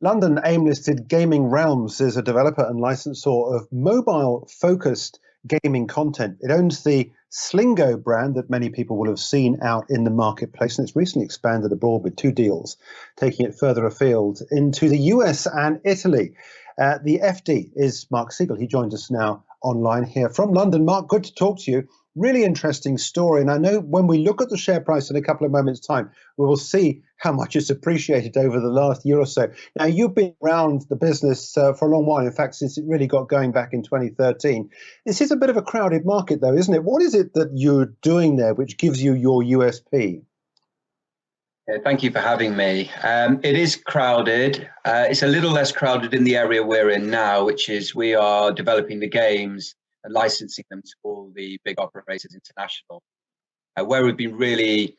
London AIM-listed Gaming Realms is a developer and licensor of mobile-focused gaming content. It owns the Slingo brand that many people will have seen out in the marketplace, and it's recently expanded abroad with two deals, taking it further afield into the US and Italy. The FD is Mark Segal. He joins us now online here from London. Mark, good to talk to you. Really interesting story. And I know when we look at the share price in a couple of moments' time, we will see how much it's appreciated over the last year or so. Now, you've been around the business for a long while. In fact, since it really got going back in 2013. This is a bit of a crowded market, though, isn't it? What is it that you're doing there which gives you your USP? Yeah, thank you for having me. It is crowded. It's a little less crowded in the area we're in now, which is we are developing the games and licensing them to all the big operators international. Where we've been really,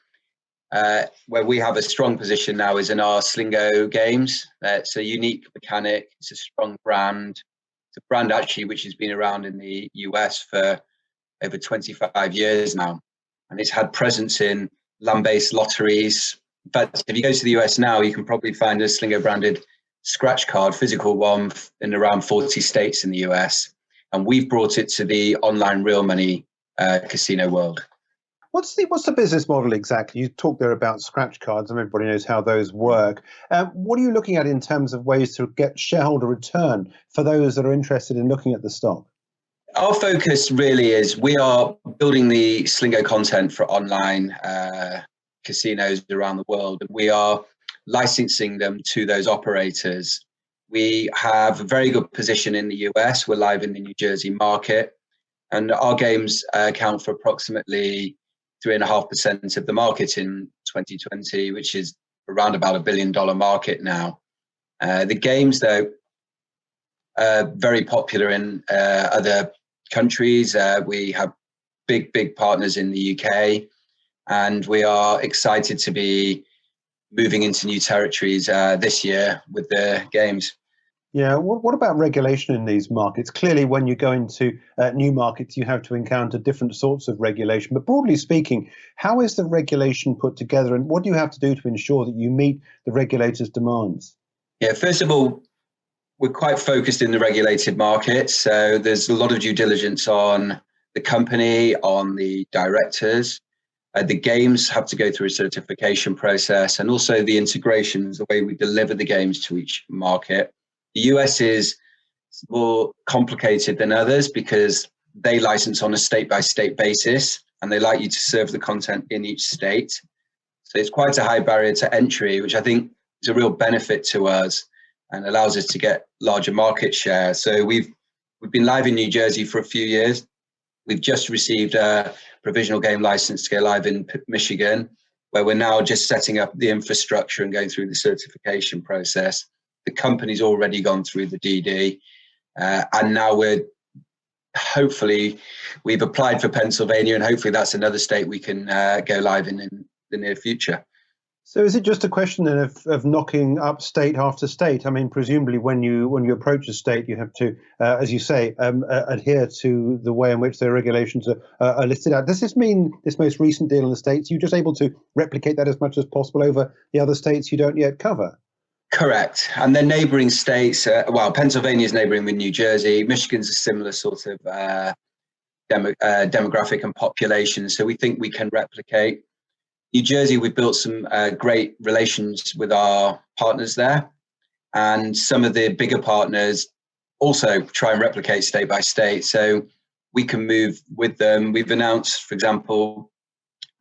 where we have a strong position now is in our Slingo games. It's a unique mechanic. It's a strong brand. It's a brand actually which has been around in the US for over 25 years now. And it's had presence in land-based lotteries. In fact, if you go to the US now, you can probably find a Slingo branded scratch card, physical one, in around 40 states in the US. And we've brought it to the online real money casino world. What's the business model exactly? You talked there about scratch cards, and everybody knows how those work. What are you looking at in terms of ways to get shareholder return for those that are interested in looking at the stock? Our focus really is we are building the Slingo content for online casinos around the world. We are licensing them to those operators. We have a very good position in the US. We're live in the New Jersey market, and our games account for approximately 3.5% of the market in 2020, which is around about $1 billion market now. The games, though, are very popular in other countries. We have big partners in the UK, and we are excited to be moving into new territories this year with the games. Yeah, what about regulation in these markets? Clearly, when you go into new markets, you have to encounter different sorts of regulation. But broadly speaking, how is the regulation put together, and what do you have to do to ensure that you meet the regulators' demands? Yeah, first of all, we're quite focused in the regulated markets. So there's a lot of due diligence on the company, on the directors. The games have to go through a certification process, and also the integrations, the way we deliver the games to each market. The US is more complicated than others because they license on a state-by-state basis, and they like you to serve the content in each state. So it's quite a high barrier to entry, which I think is a real benefit to us and allows us to get larger market share. So we've been live in New Jersey for a few years. We've just received a provisional game license to go live in Michigan, where we're now just setting up the infrastructure and going through the certification process. The company's already gone through the DD, and now we've applied for Pennsylvania, and hopefully that's another state we can go live in the near future. So is it just a question then of knocking up state after state? I mean, presumably when you approach a state, you have to, as you say, adhere to the way in which their regulations are listed out. Does this mean this most recent deal in the States, you're just able to replicate that as much as possible over the other states you don't yet cover? Correct. And then neighboring states, Pennsylvania is neighboring with New Jersey. Michigan's a similar sort of demographic and population. So we think we can replicate. New Jersey, we've built some great relations with our partners there. And some of the bigger partners also try and replicate state by state. So we can move with them. We've announced, for example,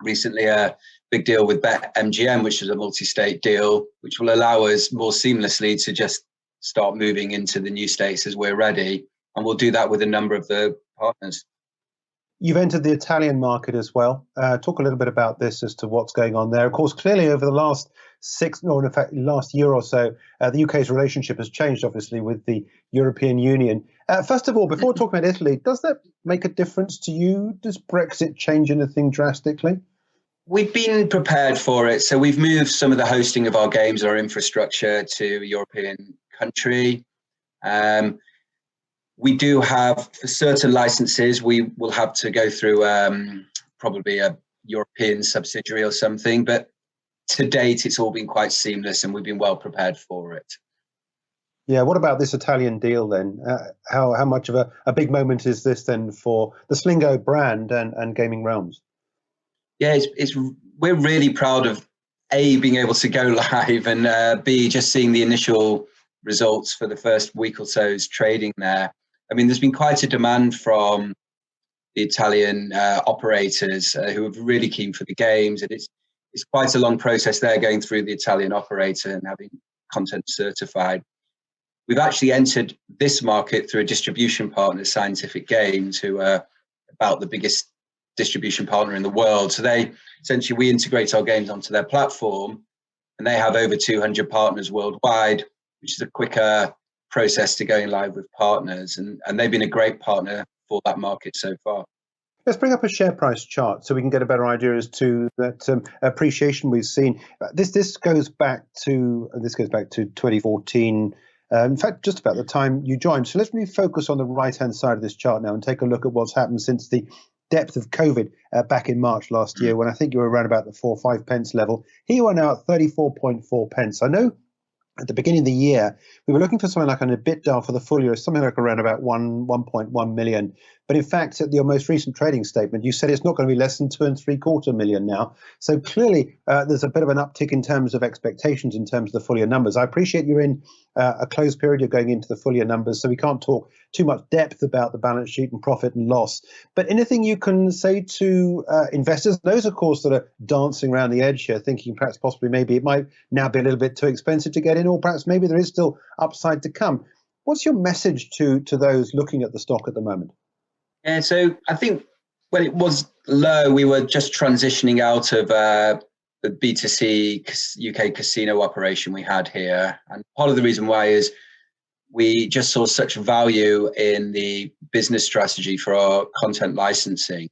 recently a big deal with BetMGM, which is a multi-state deal, which will allow us more seamlessly to just start moving into the new states as we're ready. And we'll do that with a number of the partners. You've entered the Italian market as well. Talk a little bit about this as to what's going on there. Of course, clearly over the last last year or so, the UK's relationship has changed, obviously, with the European Union. First of all, before talking about Italy, does that make a difference to you? Does Brexit change anything drastically? We've been prepared for it. So we've moved some of the hosting of our games, our infrastructure to a European country. We do have, for certain licenses, we will have to go through probably a European subsidiary or something. But to date, it's all been quite seamless and we've been well prepared for it. Yeah, what about this Italian deal then? How much of a big moment is this then for the Slingo brand and Gaming Realms? Yeah, we're really proud of A, being able to go live, and B, just seeing the initial results for the first week or so's trading there. I mean, there's been quite a demand from the Italian operators who are really keen for the games, and it's quite a long process there going through the Italian operator and having content certified. We've actually entered this market through a distribution partner, Scientific Games, who are about the biggest distribution partner in the world. So we integrate our games onto their platform, and they have over 200 partners worldwide, which is a quicker process to going live with partners. And they've been a great partner for that market so far. Let's bring up a share price chart so we can get a better idea as to that appreciation we've seen. This goes back to 2014. In fact, just about the time you joined. So let's really focus on the right-hand side of this chart now and take a look at what's happened since the depth of COVID back in March last year, when I think you were around about the 4 or 5 pence level. Here you are now at 34.4 pence. I know at the beginning of the year, we were looking for something like an EBITDA for the full year, something like around about 1.1 million. But in fact, at your most recent trading statement, you said it's not going to be less than 2.75 million now. So clearly, there's a bit of an uptick in terms of expectations in terms of the full year numbers. I appreciate you're in a closed period, you're going into the full year numbers, so we can't talk too much depth about the balance sheet and profit and loss. But anything you can say to investors, those, of course, that are dancing around the edge here, thinking perhaps possibly maybe it might now be a little bit too expensive to get in, or perhaps maybe there is still upside to come. What's your message to those looking at the stock at the moment? Yeah, so I think when it was low, we were just transitioning out of the B2C UK casino operation we had here. And part of the reason why is we just saw such value in the business strategy for our content licensing.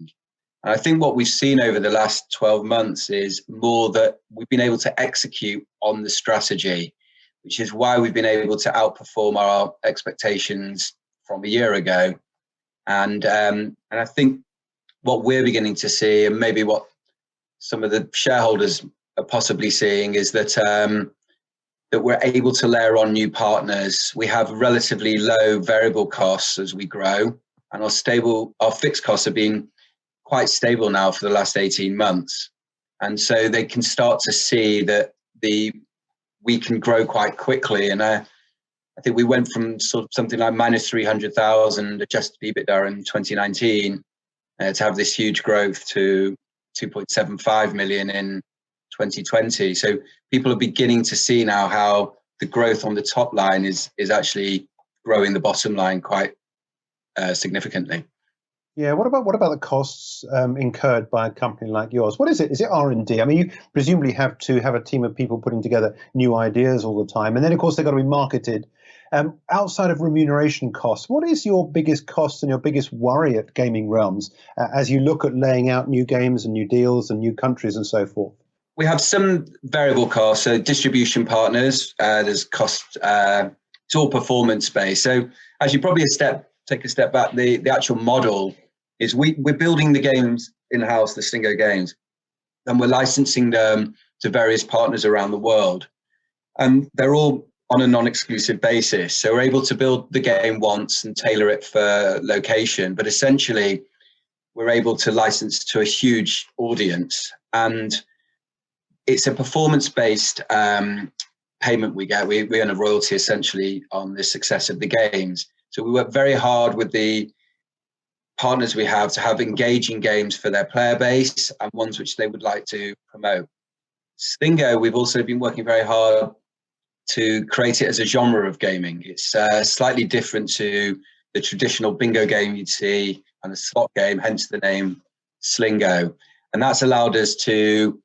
And I think what we've seen over the last 12 months is more that we've been able to execute on the strategy, which is why we've been able to outperform our expectations from a year ago. And I think what we're beginning to see, and maybe what some of the shareholders are possibly seeing, is that that we're able to layer on new partners. We have relatively low variable costs as we grow, and our fixed costs have been quite stable now for the last 18 months. And so they can start to see that we can grow quite quickly. And I think we went from sort of something like minus 300,000 adjusted EBITDA in 2019 to have this huge growth to 2.75 million in 2020. So people are beginning to see now how the growth on the top line is actually growing the bottom line quite significantly. Yeah, what about the costs incurred by a company like yours? What is it? Is it R&D? I mean, you presumably have to have a team of people putting together new ideas all the time, and then of course they've got to be marketed. Outside of remuneration costs, what is your biggest cost and your biggest worry at Gaming Realms as you look at laying out new games and new deals and new countries and so forth? We have some variable costs, so distribution partners, there's cost, it's all performance based. So as you probably take a step back, the actual model is we're building the games in-house, the Slingo games, and we're licensing them to various partners around the world. And they're all on a non-exclusive basis. So we're able to build the game once and tailor it for location, but essentially we're able to license to a huge audience. And it's a performance-based payment we get. We earn a royalty essentially on the success of the games. So we work very hard with the partners we have to have engaging games for their player base and ones which they would like to promote. Slingo, we've also been working very hard to create it as a genre of gaming. It's slightly different to the traditional bingo game you'd see and a slot game, hence the name Slingo. And that's allowed us to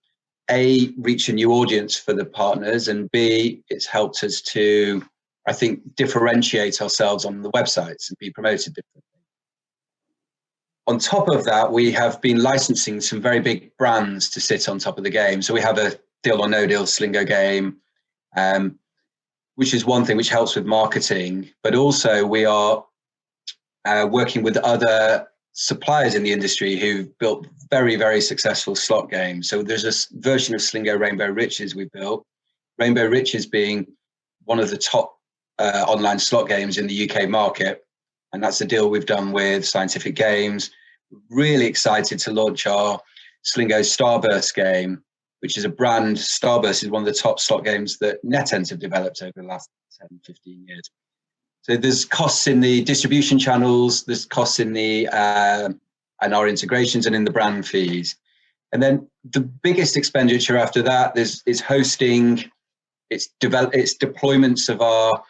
A, reach a new audience for the partners, and B, it's helped us to, I think, differentiate ourselves on the websites and be promoted differently. On top of that, we have been licensing some very big brands to sit on top of the game. So we have a Deal or No Deal Slingo game, which is one thing which helps with marketing, but also we are working with other suppliers in the industry who've built very, very successful slot games. So there's a version of Slingo Rainbow Riches we built, Rainbow Riches being one of the top online slot games in the UK market. And that's a deal we've done with Scientific Games. Really excited to launch our Slingo Starburst game, which is a brand. Starburst is one of the top slot games that NetEnt have developed over the last 10, 15 years. So there's costs in the distribution channels, there's costs in the and our integrations and in the brand fees. And then the biggest expenditure after that is hosting, it's deployments of our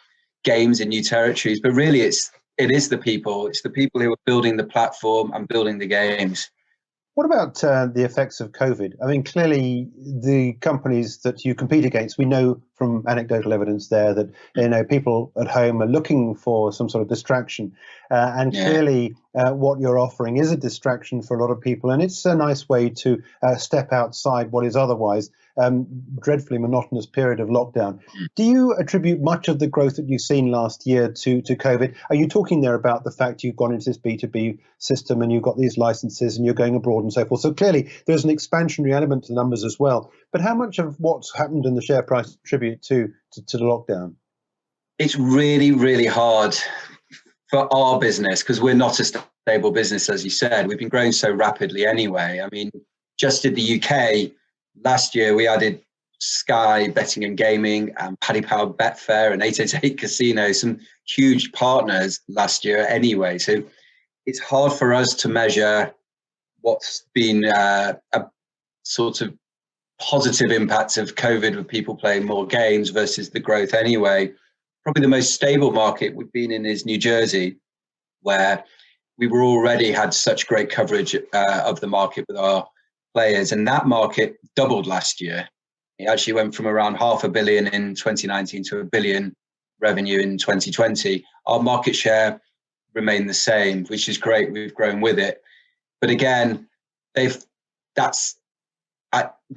games in new territories. But really, it is the people. It's the people who are building the platform and building the games. What about the effects of COVID? I mean, clearly the companies that you compete against, we know from anecdotal evidence there that people at home are looking for some sort of distraction, and clearly what you're offering is a distraction for a lot of people, and it's a nice way to step outside what is otherwise dreadfully monotonous period of lockdown. Do you attribute much of the growth that you've seen last year to COVID? Are you talking there about the fact you've gone into this B2B system and you've got these licenses and you're going abroad and so forth? So clearly there's an expansionary element to the numbers as well. But how much of what's happened in the share price attribute to the lockdown? It's really, really hard for our business because we're not a stable business, as you said. We've been growing so rapidly anyway. I mean, just in the UK, last year we added Sky Betting and Gaming and Paddy Power Betfair and 888 Casino, some huge partners last year anyway. So it's hard for us to measure what's been a sort of positive impact of COVID with people playing more games versus the growth anyway. Probably the most stable market we've been in is New Jersey, where we were already had such great coverage of the market with our players, and that market doubled last year. It actually went from around $500 million in 2019 to $1 billion revenue in 2020. Our market share remained the same, which is great. We've grown with it, but again, that's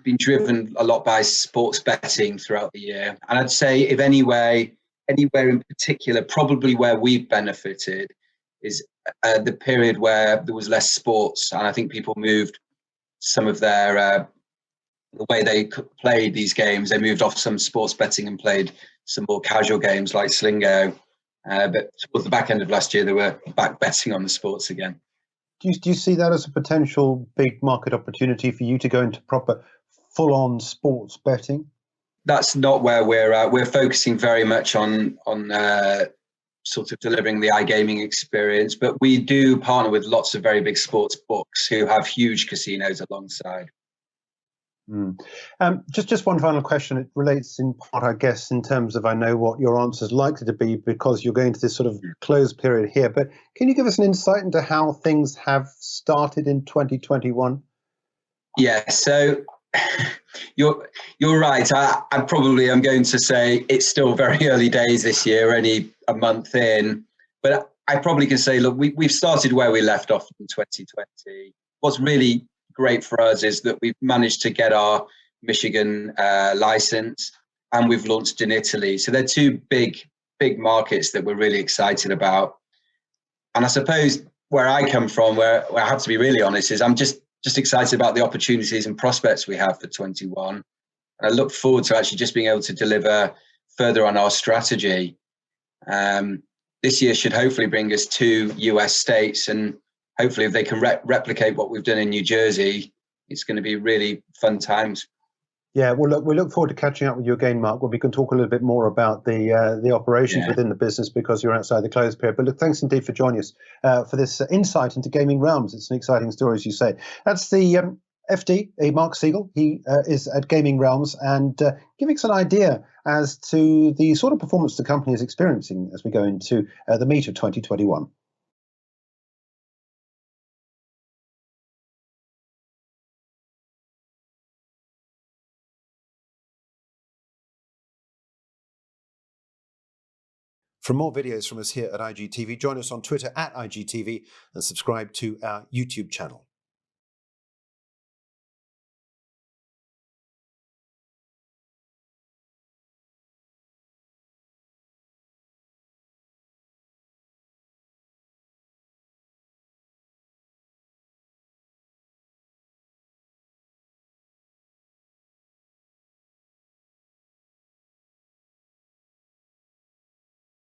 been driven a lot by sports betting throughout the year. And I'd say if anywhere in particular, probably where we've benefited is the period where there was less sports, and I think people moved some of their the way they played these games. They moved off some sports betting and played some more casual games like Slingo. But towards the back end of last year, they were back betting on the sports again. Do you see that as a potential big market opportunity for you to go into proper full-on sports betting? That's not where we're at. We're focusing very much on sort of delivering the iGaming experience, but we do partner with lots of very big sports books who have huge casinos alongside. Just one final question. It relates in part, I guess, in terms of I know what your answer is likely to be because you're going to this sort of closed period here. But can you give us an insight into how things have started in 2021? Yeah, so you're right. I probably am going to say it's still very early days this year, only a month in. But I probably can say, look, we've started where we left off in 2020. What's really great for us is that we've managed to get our Michigan license, and we've launched in Italy. So they're two big markets that we're really excited about. And I suppose where I come from, where I have to be really honest, is I'm just excited about the opportunities and prospects we have for 21. And I look forward to actually just being able to deliver further on our strategy. This year should hopefully bring us to US states, and hopefully if they can replicate what we've done in New Jersey, it's going to be really fun times. Yeah, well, we look forward to catching up with you again, Mark, where we can talk a little bit more about the operations within the business because you're outside the closed period. But look, thanks indeed for joining us for this insight into gaming realms. It's an exciting story, as you say. That's the FD, Mark Segal. He is at Gaming Realms and giving us an idea as to the sort of performance the company is experiencing as we go into the meat of 2021. For more videos from us here at IGTV, join us on Twitter at IGTV and subscribe to our YouTube channel.